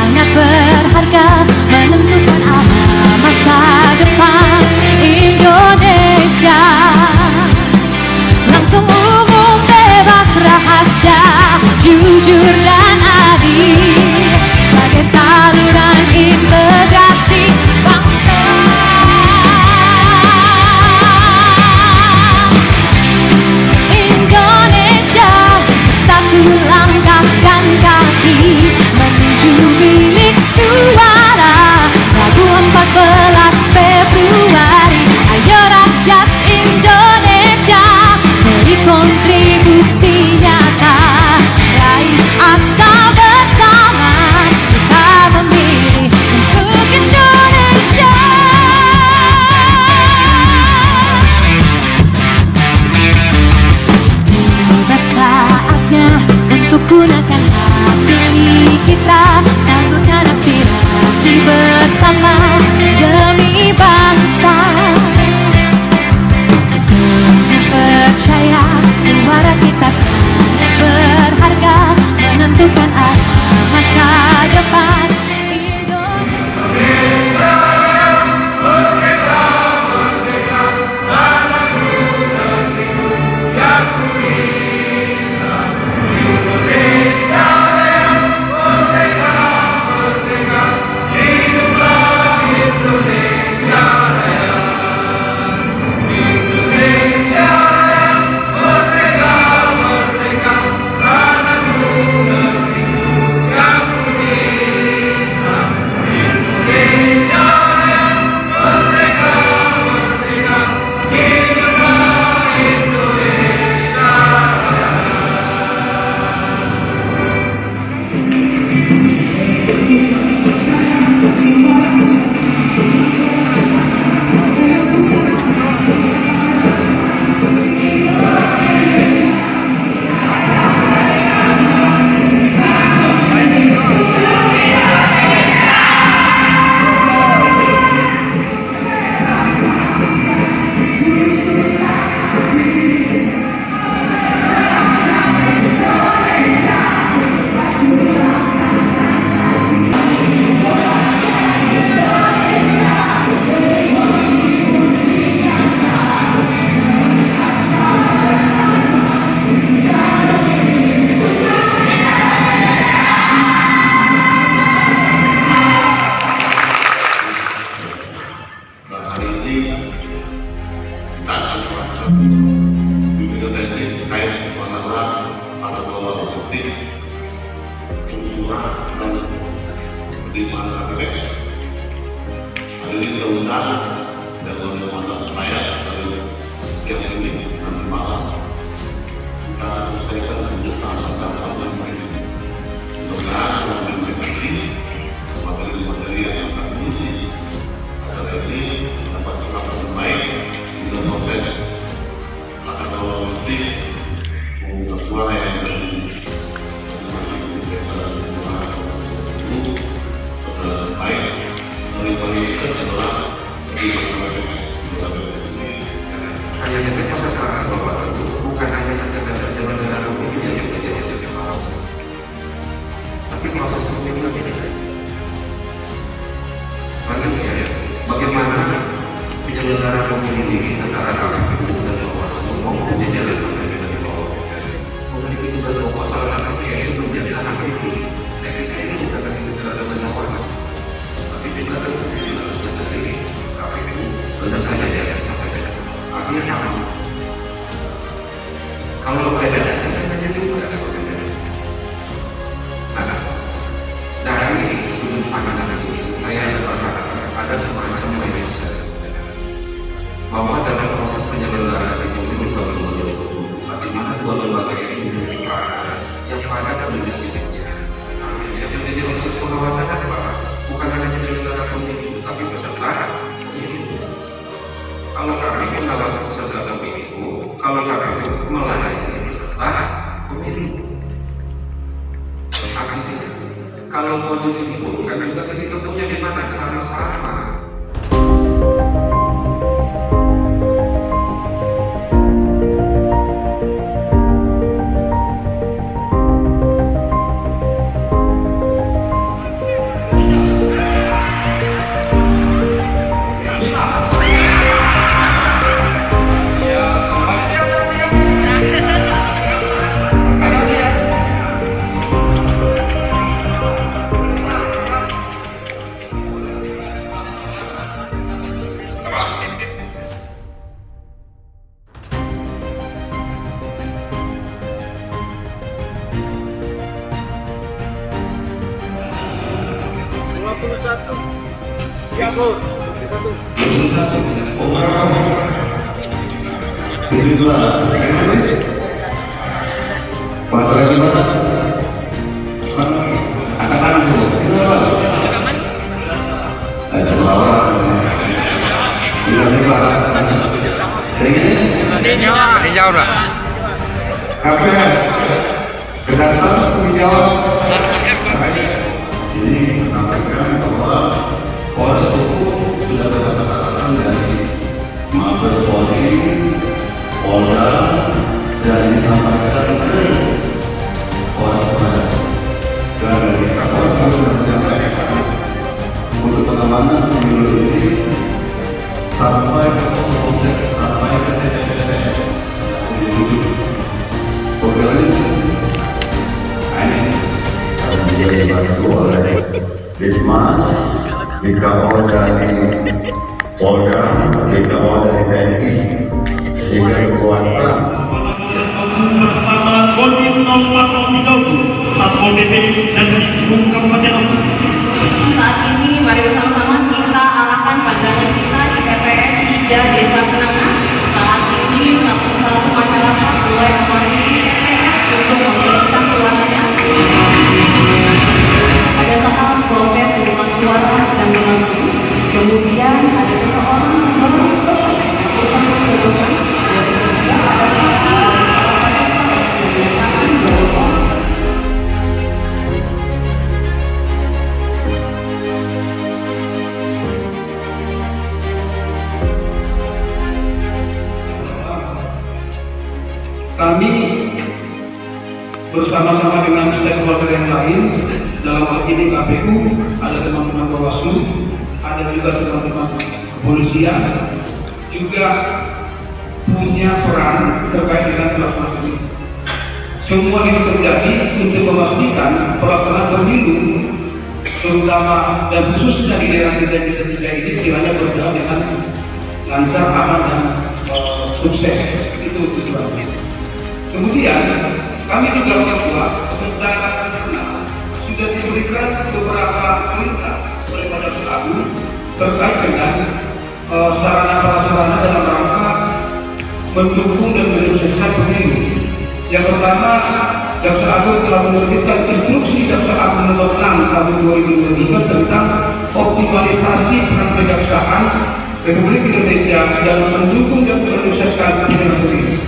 sangat berharga, menentukan arah masa depan Indonesia. Langsung, umum, bebas, rahasia, jujur dan adil, sebagai saluran integrasi bangsa. Indonesia satu langkahkan kaki menuju bilik suara Rabu 14 Februari. Ayo rakyat Indonesia, beri kontribusi nyata, raih asa bersama, kita memilih untuk Indonesia. Tiba saatnya untuk gunakan hak pilih kita, salurkan aspirasi bersama demi bangsa. Dengan percaya suara kita sangat berharga, menentukan arah masa depan Indonesia. Merdeka, merdeka, tanahku negeriku yang ku cinta. Indonesia Raya, merdeka, merdeka, hiduplah Indonesia Raya. Indonesia Raya, merdeka, merdeka, tanahku negeriku yang ku cinta. Indonesia Raya, merdeka, merdeka, hiduplah Indonesia Raya. Hari ini kita akan membahas video teknis terkait masalah atau logistik pengusuran dan penerimaan KPP. Hari ini kita undang dan teman-teman saya dari siang ini nanti malam kita selesaikan untuk tahapan-tahapan yang baik. Mudah-mudahan dalam implementasi materi-materi yang akan diisi acara ini dapat dilakukan baik dalam proses atau logistik mengumpulkan suara yang dari masing-masing desa dan itu baik dari itu adalah di masyarakat ini. Hanya saja saya terasa bahwa bukan hanya saja negara hukum yang terjadi proses, tapi proses pemilu ini. Selanjutnya, bagaimana penyelenggara pemilu ini antara KPU dan Bawaslu maupun jajaran sampai dengan di bawah memiliki tugas pokok, salah satunya yaitu menjaga hak pilih. Saya kira ini bukan lagi secara tugas Bawaslu, tapi juga tugas dari KPU beserta jajaran sampai dengan artinya sama. Kalau perbedaan kan juga seperti itu. Nah, dari sudut pandangan ini saya berharap ada semacam riset bahwa dalam proses penyelenggaraan pemilu 2020, di mana dua lembaga ini diberikan yang pada prinsipnya yang menjadi unsur pengawasan adalah bukan hanya penyelenggara pemilu tapi peserta pemilu. Kalau kami pengawasan peserta pemilu, kalau kami melayani peserta pemilu. Artinya, kalau mau disimpulkan juga titik temunya di mana sama-sama. 21. Itu dua. Pasal lima. Angkatan dulu. Ada lawan. Tiba-tiba. Hijau dah. KPR. Kedatangan penjawab. Makanya sini menyampaikan bahwa Polres Hukum sudah mendapat catatan dari Mabes Polri, Polda, dan disampaikan ke Polres. Dan dari Kapolres juga menyampaikan untuk pengamanan pemilu ini sampai ke Polsek, sampai ke TPS. Pokoknya ini akan dibantu oleh Ditmas, dikawal dari Polda, dikawal dari TNI, sehingga kekuatan saat ini mari bersama-sama kita arahkan pandangan kita di TPS 3 Desa Kenanga. Saat ini satu masyarakat mulai memasuki TPS untuk memeriksa suaranya. Ada saat proses pemungutan suara sedang berlangsung. Kemudian ada seseorang yang melakukan pemungutan kami bersama-sama dengan stakeholder yang lain, dalam hal ini KPU, ada teman-teman Bawaslu, ada juga teman-teman kepolisian, juga punya peran terkait dengan pelaksanaan pemilu. Semua ini terjadi untuk memastikan pelaksanaan pemilu, terutama dan khususnya di daerah kita ini kiranya berjalan dengan lancar, aman dan sukses. Itu tujuannya. Kemudian kami juga berdua secara internal sudah diberikan beberapa perintah oleh Jaksa Agung terkait dengan sarana prasarana dalam rangka mendukung dan menyukseskan pemilu. Yang pertama, Jaksa Agung telah menerbitkan instruksi Jaksa Agung nomor 6 tahun 2023 tentang optimalisasi peran kejaksaan Republik Indonesia dalam mendukung dan menyukseskan pemilu.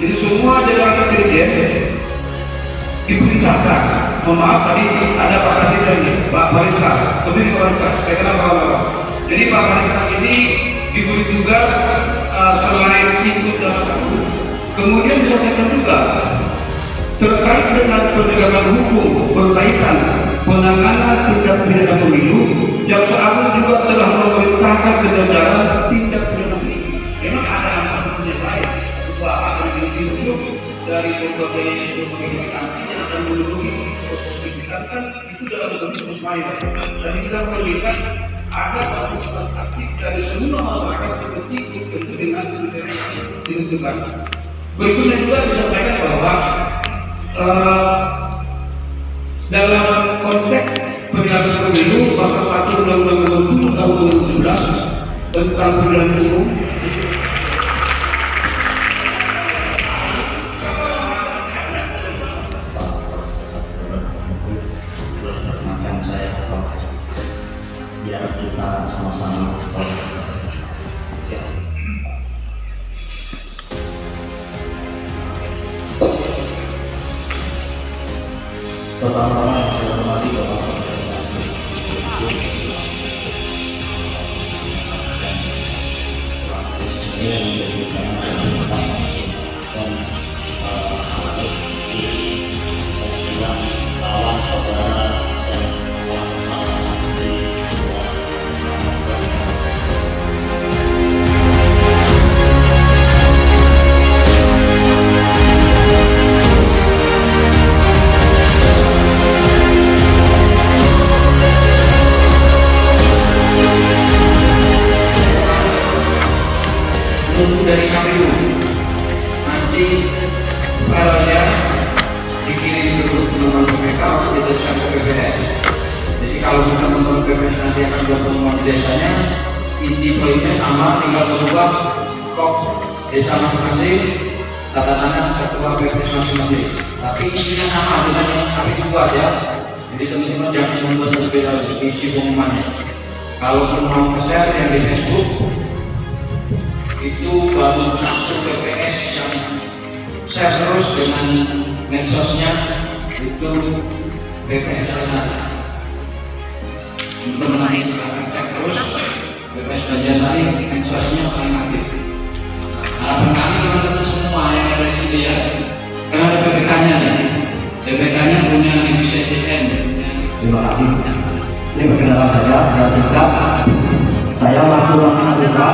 Jadi semua jajaran intelijen diperintahkan, maaf tadi ada Pak Presiden, Pak Barisan, lebih Pak Barisan, saya kenal kawan-kawan. Jadi Pak Barisan ini diberi tugas selain ikut dalam kamu, kemudian disampaikan juga terkait dengan penegakan hukum berkaitan penanganan tindak pidana pemilu. Jaksa Agung juga telah memerintahkan kejajaran tindak pidana pemilu. Memang ada anak-anak yang lain. Dari berbagai instansi yang akan melindungi proses penyidikan kan itu dalam bentuk musmail. Dan kita melihat ada partisipasi aktif dari semua masyarakat seperti itu dengan kriteria yang ditentukan. Berikutnya juga disampaikan bahwa dalam konteks penyelenggaraan pemilu pasal 1 Undang-Undang Nomor 7 Tahun 2017 tentang pemilihan umum biar kita sama-sama siap. Pertama-tama yang saya hormati Bapak Organisasi dan ini yang menjadi dan saya sedang salam saudara dan dari KPU nanti filenya dikirim ke teman-teman PPK untuk dijadikan ke PPS. Jadi kalau teman-teman PPS nanti akan buat pengumuman di desanya, inti poinnya sama, tinggal merubah kok desa masing-masing, tata tangan ketua PPS masing-masing. Tapi isinya sama dengan yang kami buat ya. Jadi teman-teman jangan membuat berbeda isi pengumumannya. Kalaupun mau share yang di Facebook, itu baru satu PPS yang share terus dengan medsosnya itu PPS Jasari. Teman-teman silahkan cek terus PPS Jasari, medsosnya paling aktif. Harapan kami teman-teman semua yang ada di sini ya, karena ada PPK-nya ya. PPK-nya punya divisi SDM. Terima kasih. Ini perkenalan saya juga. Saya waktu juga.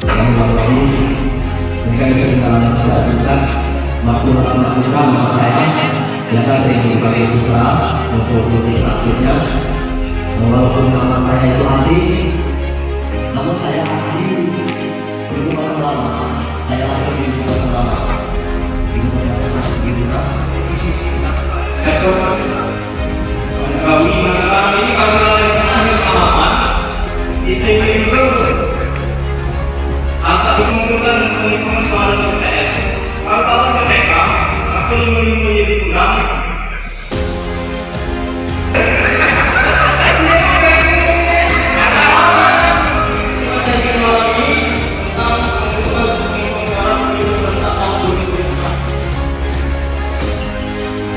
Yang melalui mereka itu perkenalan saya juga. Waktu juga nama saya biasa sering dipakai usaha untuk bukti praktisnya. Walaupun nama saya itu asing, namun saya asli belum lama. Saya lahir di bulan lama. Ibu saya masih di rumah. Kami masalah ini karena akhir tahapan itu angka mengumpulkan penghitungan suara TPS. Kalau PPK akan menjadi kurang.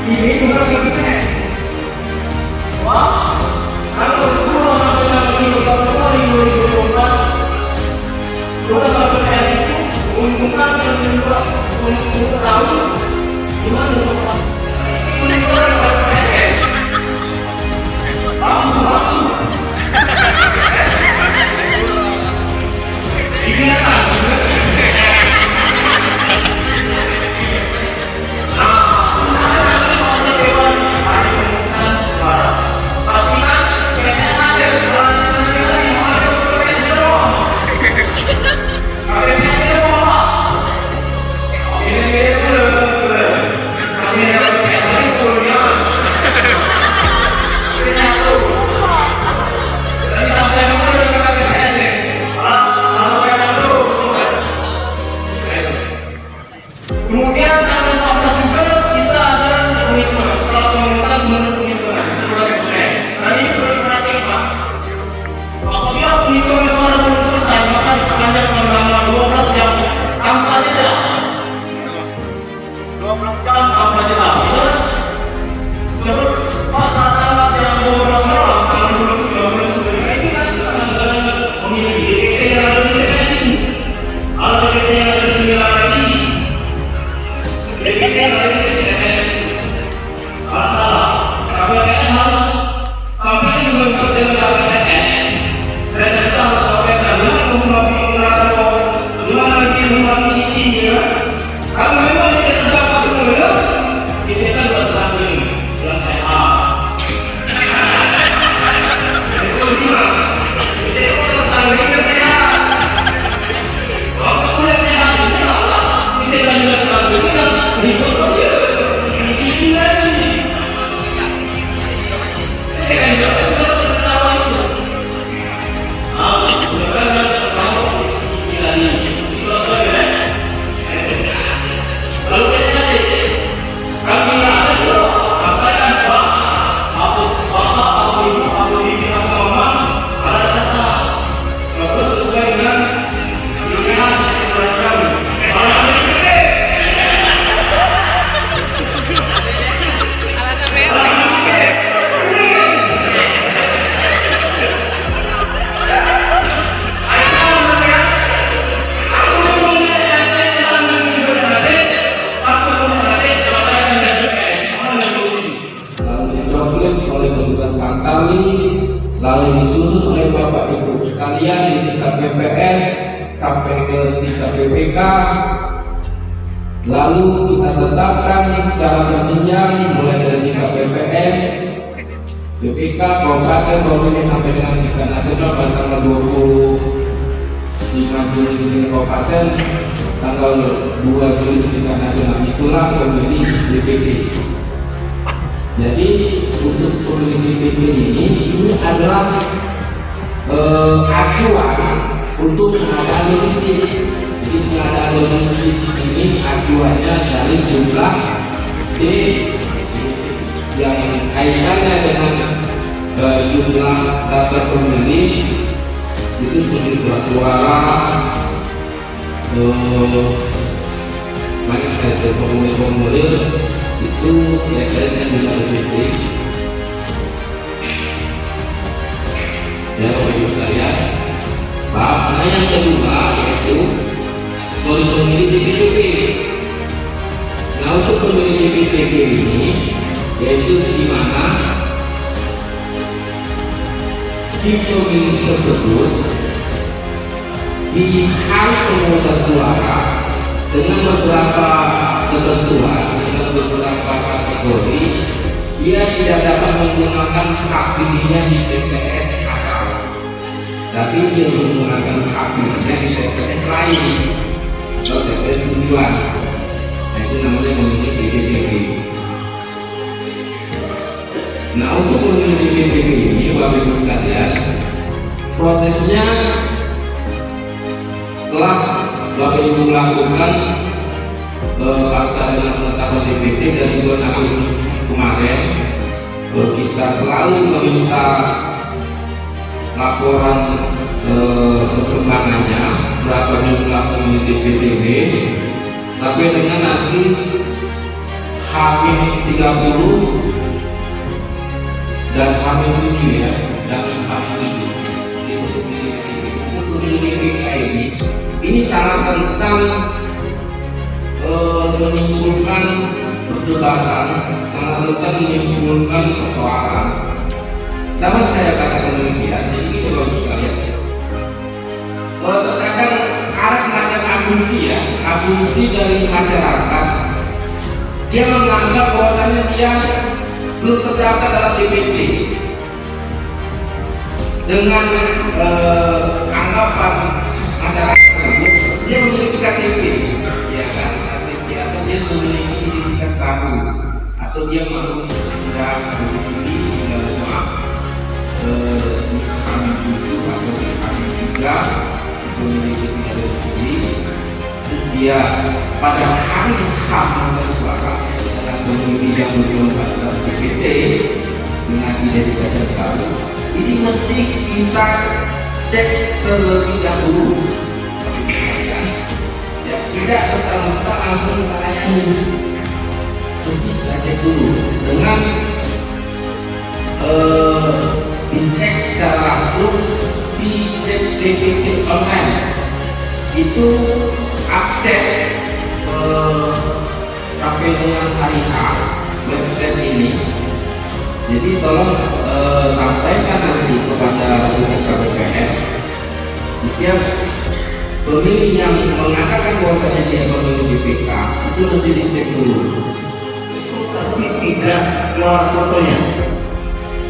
Ini juga sebetulnya. Wah, kalau semua sampai di Februari 2024, dua sampai hari itu mengumpulkan dan menjual untuk tahu gimana mengumpulkan PPS. Waktu. Ini kemudian tanggal 14 juga kita ada penghitungan setelah pengumuman menurut penghitungan proses PPS. Nah ini perlu diperhatikan Pak. Apabila penghitungan suara belum selesai maka diperpanjang selama 12 jam tanpa jeda. 12 jam tanpa jeda. Terus sebut pasal tanggal yang 12 malam tanggal 20 sudah ini kan memilih DPT yang ada di TPS ini. Kalau DPT yang ada di 9 lagi DPT yang ada di TPS salah. KPPS harus sampai dengan KPPS dan kita harus sampaikan dengan mengulangi sisi ya. Kalau memang tidak terdapat benar, kita kan bersanding dan sehat. Itu lima. Kita itu bersanding dan sehat. Kalau sepuluh yang sehat itu lah, kita kan juga bersanding dan hidup dia. Isi dia ini. Kita kan juga bersama itu. Sebenarnya kalau kita ini sudah ya. Lalu kita nanti kami ada juga sampaikan bahwa apa ibu, apa bibi, apa mama ada data bagus sesuai dengan pilihan dari kami. Oleh petugas pantali, lalu disusun oleh Bapak Ibu sekalian di tingkat PPS sampai ke tingkat PPK, lalu kita tetapkan secara berjenjang mulai dari tingkat PPS, PPK, kabupaten, provinsi sampai dengan tingkat nasional pada tanggal 25 Juli di tingkat kabupaten, tanggal 2 Juli di tingkat nasional. Itulah pemilih DPD. Jadi untuk pemilih DPP ini adalah acuan untuk pengadaan logistik. Jadi pengadaan logistik ini acuannya dari jumlah D yang kaitannya dengan jumlah daftar pemilih itu seperti surat suara, banyak sekali formulir itu kira-kira jumlah logistik. Ya, Bapak Ibu sekalian. Nah, yang kedua yaitu pemilih DPP. Nah, untuk pemilih DPP ini yaitu di mana si pemilih tersebut di hari pemungutan suara dengan beberapa ketentuan, dengan beberapa kategori, dia tidak dapat menggunakan hak pilihnya di TPS asal, tapi dia menggunakan hak pilihnya di TPS lain atau TPS tujuan. Nah, itu namanya memilih DPP. Nah, untuk memilih DPP ini, Bapak Ibu sekalian, prosesnya telah Bapak Ibu melakukan pasca dengan penetapan DPP dari bulan Agustus kemarin. Kita selalu meminta laporan perkembangannya, berapa jumlah pemilih DPP sampai dengan nanti H-30 dan H-7 ya, dan H-7 untuk pemilih DPP ini sangat tentang menimbulkan perdebatan, sangat tentang menimbulkan persoalan. Dapat saya katakan demikian. Jadi kita bagus sekalian. Terkadang ada semacam asumsi ya, asumsi dari masyarakat. Dia menganggap bahwasanya dia belum terdaftar dalam DPP dengan anggapan masyarakat tersebut dia memiliki KTP, ya kan, KTP atau dia memiliki identitas baru atau dia sudah berdomisili di dalam rumah kami tujuh atau kami tiga memiliki tidak domisili, terus dia pada hari H suara adalah pemilih yang belum ada DPP dengan identitas baru. Ini mesti kita cek terlebih dahulu. Ya, tidak serta-merta langsung melayani. Mesti kita cek dulu dengan dicek secara langsung di cek DPP online. Itu update sampai dengan hari H website ini. Jadi tolong sampaikan nanti kepada KPPS setiap pemilih yang mengatakan bahwasanya dia pemilih DPK itu mesti dicek dulu. Tapi tidak keluar fotonya.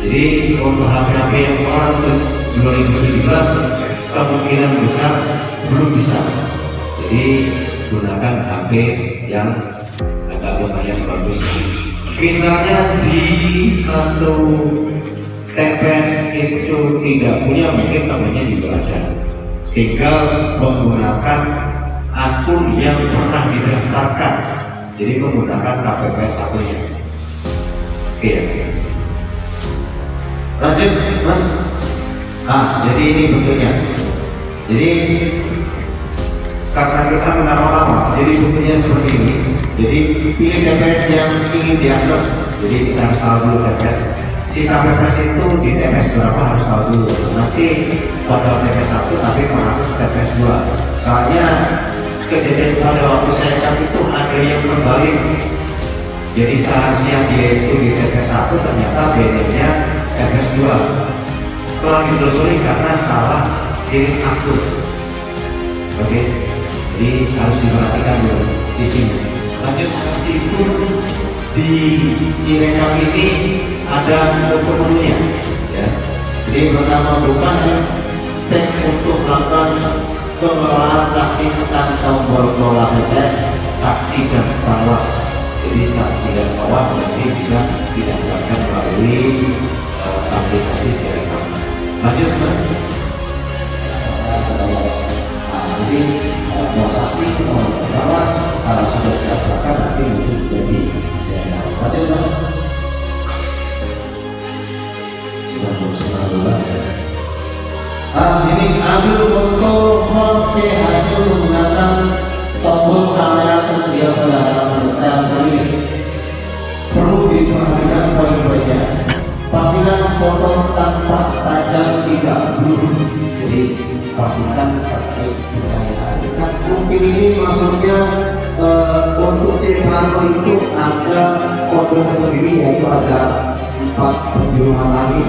Jadi foto HP yang keluar 2017 kemungkinan besar belum bisa. Jadi gunakan HP yang agak lumayan bagus. Misalnya di satu TPS itu tidak punya, mungkin temannya juga ada. Tinggal menggunakan akun yang pernah didaftarkan. Jadi menggunakan KPPS satunya. Oke. Lanjut, Mas. Jadi ini bentuknya. Jadi karena kita mengarah-arah, jadi bentuknya seperti ini. Jadi pilih TPS yang ingin diakses. Jadi kita harus tahu dulu TPS. Si KPPS itu di TPS berapa harus tahu dulu. Nanti pada TPS 1 tapi mengakses TPS 2. Soalnya kejadian pada waktu saya kan itu ada yang berbalik. Jadi seharusnya dia itu di TPS 1 ternyata BD-nya TPS 2. Setelah ditelusuri karena salah kirim akun. Oke. Jadi harus diperhatikan dulu di sini. Lanjut, meskipun di Sirekap ini ada menunya, ya. Jadi pertama bukan tek untuk melakukan pengelolaan saksi tentang tombol pola TPS, saksi dan panwas. Jadi saksi dan pengawas nanti bisa didaftarkan melalui aplikasi Sirekap. Lanjut Mas. Jadi mau saksi mau pengawas kalau sudah didaftarkan nanti untuk jadi Sirekap. Lanjut Mas. Sudah berusaha 12 ya. Ini ambil foto HC hasil menggunakan tombol kamera tersedia pada halaman ini. Perlu diperhatikan poin-poinnya. Pastikan foto tanpa tajam tidak blur. Jadi pastikan pakai cahaya. Nah, mungkin ini maksudnya untuk C Plano itu ada kode tersendiri, yaitu ada 4 penjuluhan langit,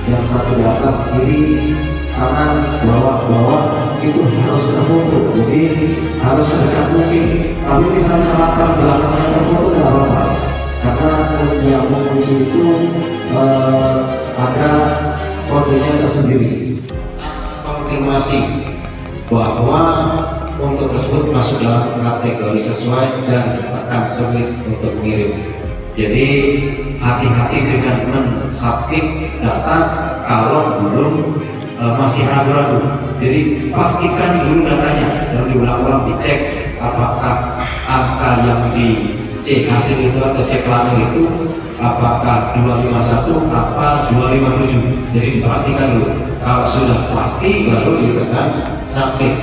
yang satu di atas kiri, kanan, bawah itu harus terfoto. Jadi harus sedekat mungkin. Tapi misalnya latar belakangnya terfoto tidak apa-apa, karena yang mengunci itu ada kodenya tersendiri. Konfirmasi bahwa untuk tersebut masuk dalam kategori sesuai dan akan submit untuk mengirim. Jadi hati-hati dengan mensubmit data kalau belum masih ragu-ragu. Jadi pastikan dulu datanya dan diulang-ulang dicek apakah angka yang di C hasil itu atau C Plano itu apakah 251 apa 257. Jadi dipastikan dulu. Kalau sudah pasti baru ditekan submit.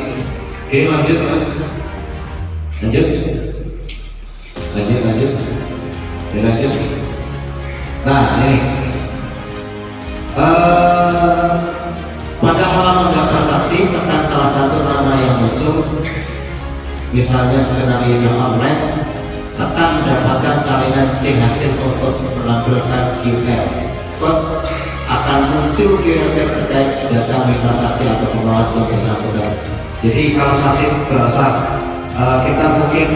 Oke, lanjut Mas. Lanjut. Nah ini pada halaman daftar saksi tekan salah satu nama yang muncul, misalnya skenario online, tekan mendapatkan salinan C hasil untuk menampilkan QR code, akan muncul QR code terkait data mitra saksi atau pengawas yang bersangkutan. Jadi kalau saksi berasa kita mungkin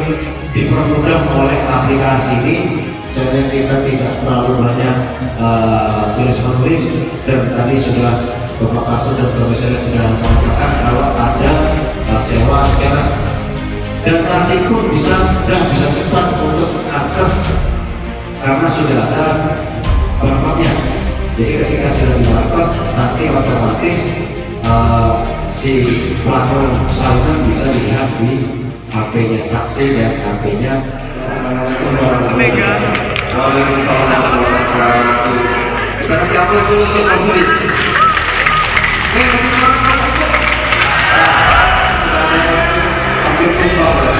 dipermudah oleh aplikasi ini, jadi kita tidak terlalu banyak tulis-menulis, dan tadi sudah Bapak Kasur dan Profesor sudah mengatakan kalau ada sewa scanner, dan saksi pun bisa cepat untuk akses karena sudah ada barcode-nya. Jadi ketika sudah di barcode, nanti otomatis si platform salinan bisa dilihat di HP-nya saksi dan HP-nya Waalaikumsalam warahmatullahi wabarakatuh. Kita kasih aplaus dulu untuk Mas Sudi. Hampir jumpa.